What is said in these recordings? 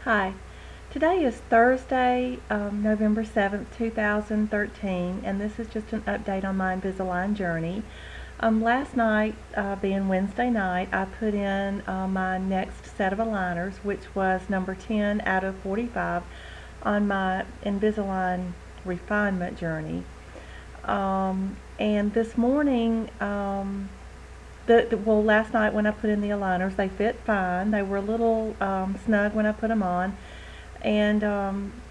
Hi, today is Thursday, November 7th, 2013, and this is just an update on my Invisalign journey. Last night, being Wednesday night, I put in my next set of aligners, which was number 10 out of 45 on my Invisalign Refinement Journey. And this morning, well, last night when I put in the aligners, they fit fine. They were a little snug when I put them on, and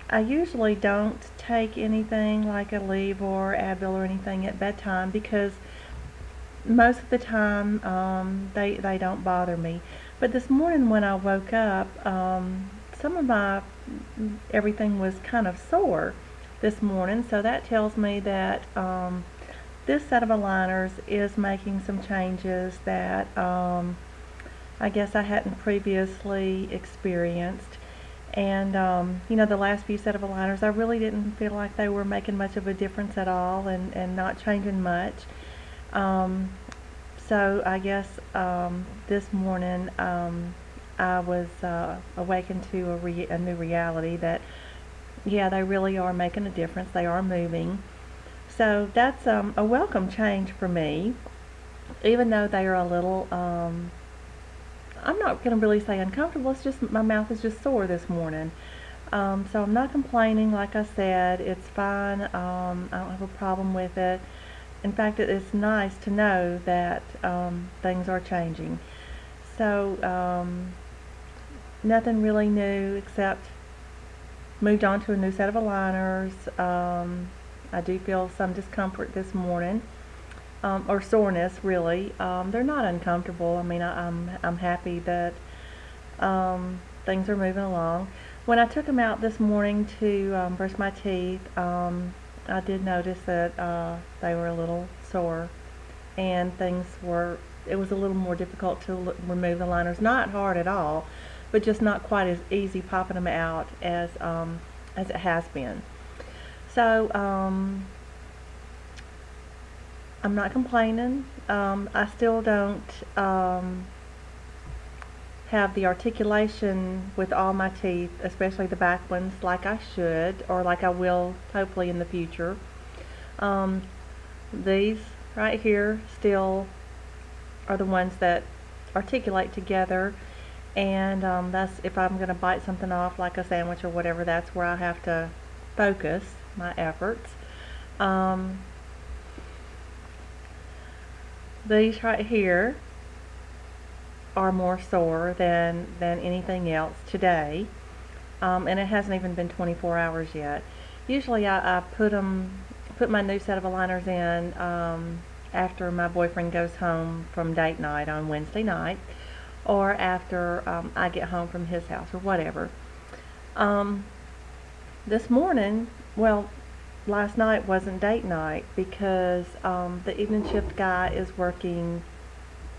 I usually don't take anything like a Aleve or Advil or anything at bedtime because most of the time they don't bother me. But this morning when I woke up, some of my everything was kind of sore this morning, so that tells me that this set of aligners is making some changes that I guess I hadn't previously experienced. And the last few set of aligners, I really didn't feel like they were making much of a difference at all, and not changing much. So I guess this morning I was awakened to a new reality that, yeah, they really are making a difference. They are moving. So that's a welcome change for me, even though they are a little, I'm not going to really say uncomfortable, it's just my mouth is just sore this morning. So I'm not complaining, like I said, it's fine, I don't have a problem with it. In fact, it's nice to know that things are changing. So nothing really new except moved on to a new set of aligners. I do feel some discomfort this morning, or soreness really. They're not uncomfortable. I mean, I'm happy that things are moving along. When I took them out this morning to brush my teeth, I did notice that they were a little sore, and it was a little more difficult to remove the liners. Not hard at all, but just not quite as easy popping them out as it has been. So I'm not complaining. I still don't have the articulation with all my teeth, especially the back ones, like I should, or like I will hopefully in the future. These right here still are the ones that articulate together, and that's if I'm going to bite something off like a sandwich or whatever, that's where I have to focus my efforts. These right here are more sore than anything else today, and it hasn't even been 24 hours yet. Usually I put my new set of aligners in after my boyfriend goes home from date night on Wednesday night, or after I get home from his house or whatever. This morning, well, last night wasn't date night because the evening shift guy is working.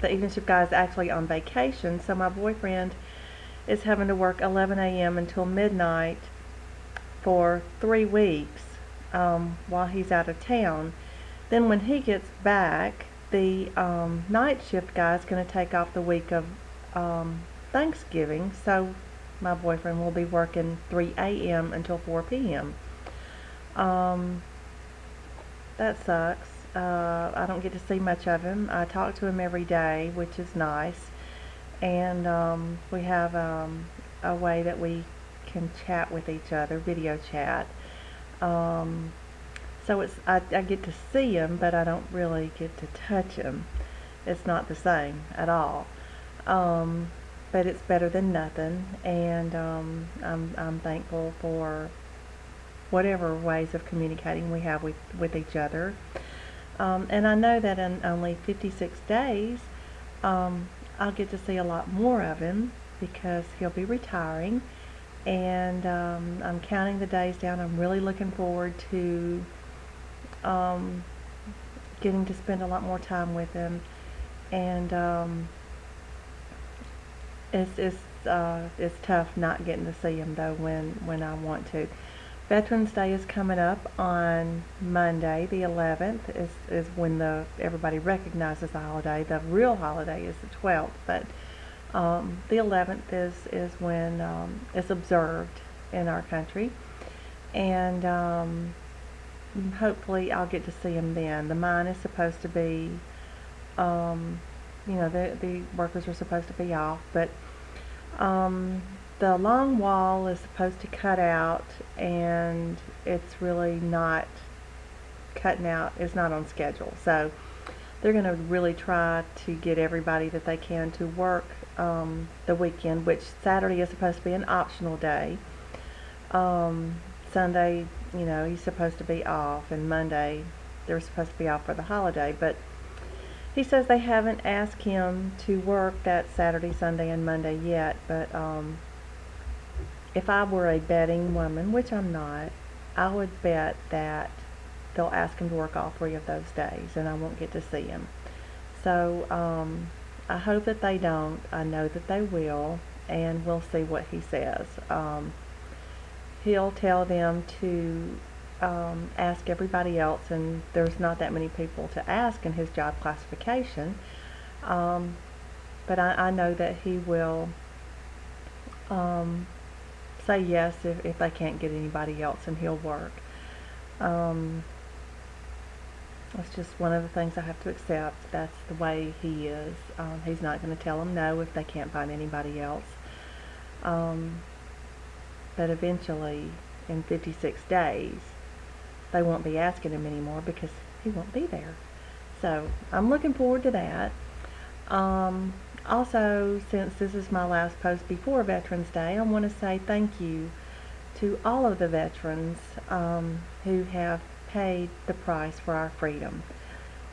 The evening shift guy is actually on vacation, so my boyfriend is having to work 11 a.m. until midnight for 3 weeks while he's out of town. Then when he gets back, the night shift guy is going to take off the week of Thanksgiving, so my boyfriend will be working 3 a.m. until 4 p.m. That sucks. I don't get to see much of him. I talk to him every day, which is nice, and we have a way that we can chat with each other, video chat. So I get to see him, but I don't really get to touch him. It's not the same at all. But it's better than nothing, and I'm thankful for whatever ways of communicating we have with each other. And I know that in only 56 days, I'll get to see a lot more of him because he'll be retiring, and I'm counting the days down. I'm really looking forward to getting to spend a lot more time with him, and it's tough not getting to see him though when I want to. Veterans Day is coming up on Monday, the 11th, is when everybody recognizes the holiday. The real holiday is the 12th, but The 11th is when it's observed in our country, and hopefully I'll get to see him then. The mine is supposed to be, the workers are supposed to be off, but the long wall is supposed to cut out, and it's really not cutting out. It's not on schedule, so they're going to really try to get everybody that they can to work the weekend, which Saturday is supposed to be an optional day. Sunday, he's supposed to be off, and Monday they're supposed to be off for the holiday, but he says they haven't asked him to work that Saturday, Sunday, and Monday yet, but if I were a betting woman, which I'm not, I would bet that they'll ask him to work all 3 of those days, and I won't get to see him. So I hope that they don't. I know that they will, and we'll see what he says. He'll tell them to ask everybody else, and there's not that many people to ask in his job classification, but I know that he will say yes if they can't get anybody else, and he'll work. It's just one of the things I have to accept. That's the way he is. He's not going to tell them no if they can't find anybody else. But eventually, in 56 days, they won't be asking him anymore because he won't be there. So I'm looking forward to that. Also, since this is my last post before Veterans Day, I want to say thank you to all of the veterans who have paid the price for our freedom.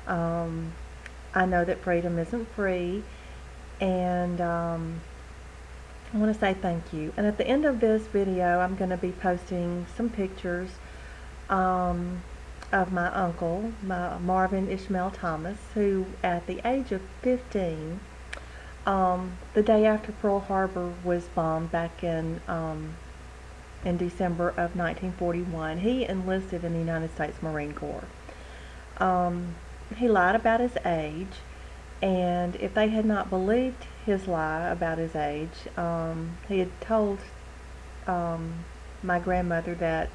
I know that freedom isn't free, and I want to say thank you. And at the end of this video, I'm going to be posting some pictures of my uncle, Marvin Ishmael Thomas, who at the age of 15, the day after Pearl Harbor was bombed back in December of 1941, he enlisted in the United States Marine Corps. He lied about his age, and if they had not believed his lie about his age, he had told my grandmother that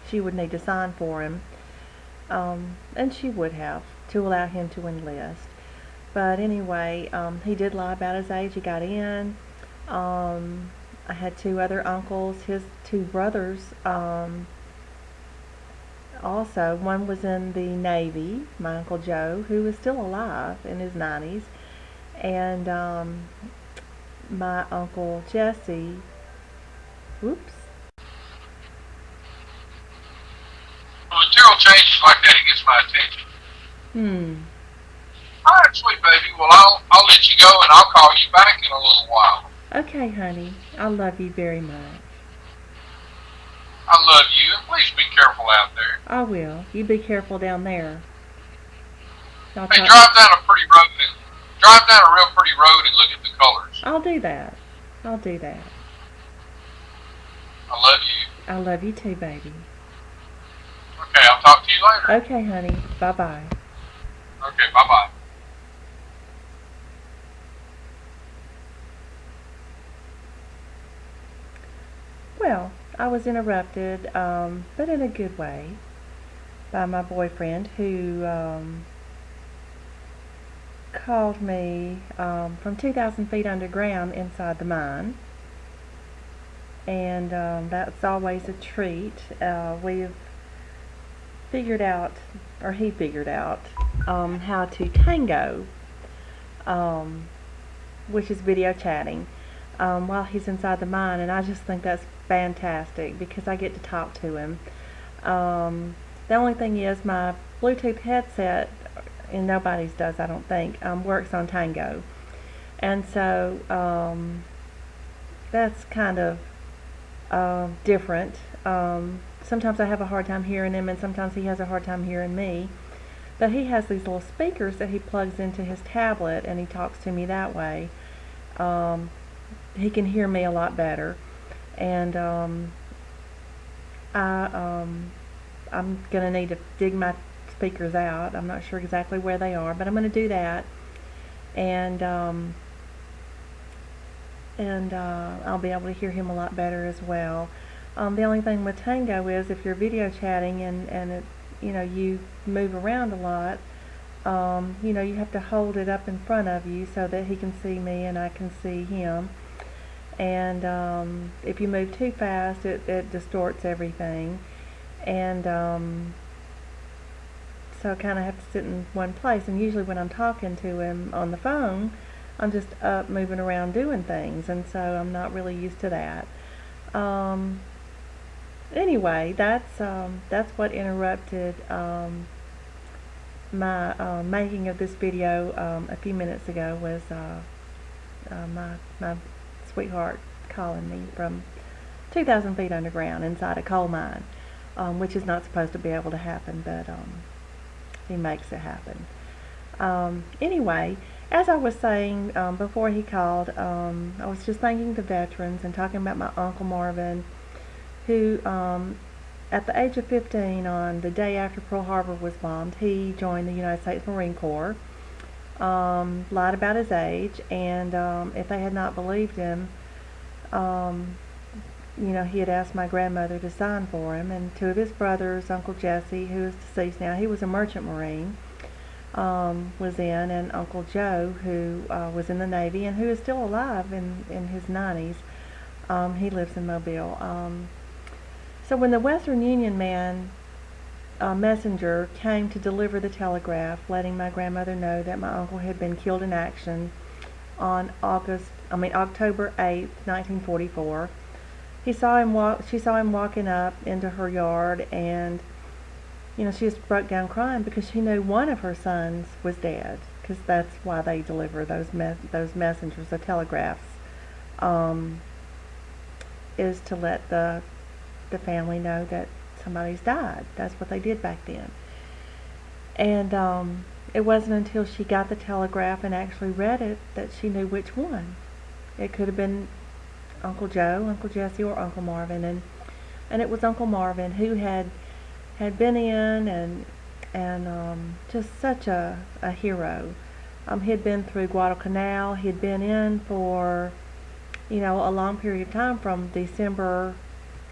she would need to sign for him, and she would have, to allow him to enlist. But anyway, he did lie about his age. He got in. I had 2 other uncles, his 2 brothers, also. One was in the Navy, my Uncle Joe, who is still alive in his 90s, and my Uncle Jesse, whoops. When material changes like that, it gets my attention. Alright, sweet baby, well I'll let you go, and I'll call you back in a little while. Okay, honey. I love you very much. I love you, and please be careful out there. I will. You be careful down there. Hey, drive down a pretty road, and drive down a real pretty road and look at the colors. I'll do that. I'll do that. I love you. I love you too, baby. Okay, I'll talk to you later. Okay, honey. Bye-bye. Okay, bye-bye. Well, I was interrupted, but in a good way, by my boyfriend, who called me from 2,000 feet underground inside the mine, and that's always a treat. We've figured out, or he figured out, how to tango, which is video chatting, while he's inside the mine, and I just think that's fantastic because I get to talk to him. The only thing is my Bluetooth headset, and nobody's does, I don't think, works on Tango, and so that's kind of different. Sometimes I have a hard time hearing him, and sometimes he has a hard time hearing me, but he has these little speakers that he plugs into his tablet, and he talks to me that way. He can hear me a lot better, and I'm gonna need to dig my speakers out. I'm not sure exactly where they are, but I'm gonna do that, and and I'll be able to hear him a lot better as well. The only thing with Tango is if you're video chatting and it, you move around a lot, you have to hold it up in front of you so that he can see me and I can see him. And if you move too fast, it distorts everything. And so I kind of have to sit in one place. And usually when I'm talking to him on the phone, I'm just up moving around doing things, and so I'm not really used to that. Anyway, that's what interrupted my making of this video a few minutes ago was my sweetheart calling me from 2,000 feet underground inside a coal mine, which is not supposed to be able to happen, but he makes it happen. Anyway, as I was saying before he called, I was just thanking the veterans and talking about my Uncle Marvin, who at the age of 15, on the day after Pearl Harbor was bombed, he joined the United States Marine Corps, lied about his age, and if they had not believed him, he had asked my grandmother to sign for him, and two of his brothers, Uncle Jesse, who is deceased now, he was a merchant marine, was in, and Uncle Joe, who was in the Navy and who is still alive in his 90s. He lives in Mobile. So when the Western Union messenger came to deliver the telegraph, letting my grandmother know that my uncle had been killed in action on October 8th, 1944, she saw him walking up into her yard, and she just broke down crying because she knew one of her sons was dead, because that's why they deliver those messengers, the telegraphs, is to let the family know that somebody's died. That's what they did back then. And it wasn't until she got the telegraph and actually read it that she knew which one. It could have been Uncle Joe, Uncle Jesse, or Uncle Marvin, and it was Uncle Marvin, who had been in and just such a hero. He had been through Guadalcanal. He had been in for a long period of time, from December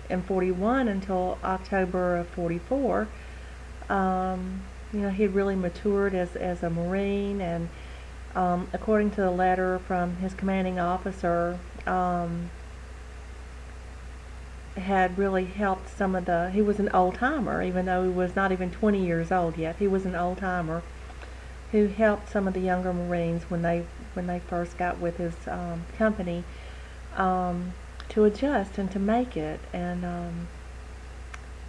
in 41 until October of 44. He had really matured as a Marine, and according to the letter from his commanding officer, had really helped he was an old-timer, even though he was not even 20 years old yet. He was an old-timer who helped some of the younger Marines when they first got with his company, to adjust and to make it. And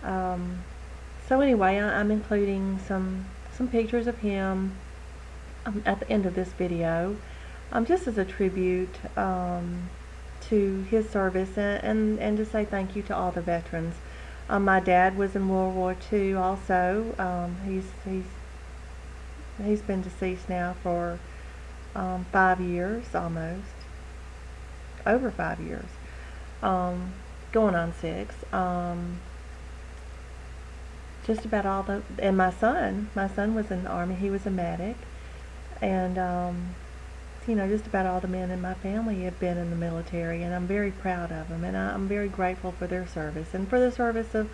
so anyway, I'm including some pictures of him at the end of this video, just as a tribute to his service, and to say thank you to all the veterans. My dad was in World War II also. He's been deceased now for 5 years, almost over 5 years, going on 6. Just about all and my son was in the Army. He was a medic, and just about all the men in my family have been in the military, and I'm very proud of them, and I'm very grateful for their service and for the service of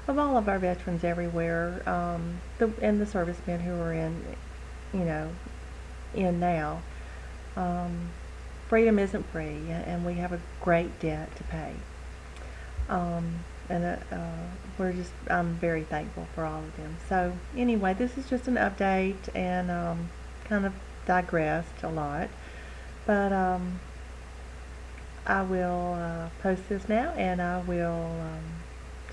all of our veterans everywhere, and the servicemen who are in now. Freedom isn't free, and we have a great debt to pay. And I'm very thankful for all of them. So anyway, this is just an update, and kind of digressed a lot, but I will post this now, and I will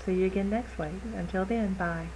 see you again next week. Until then, bye.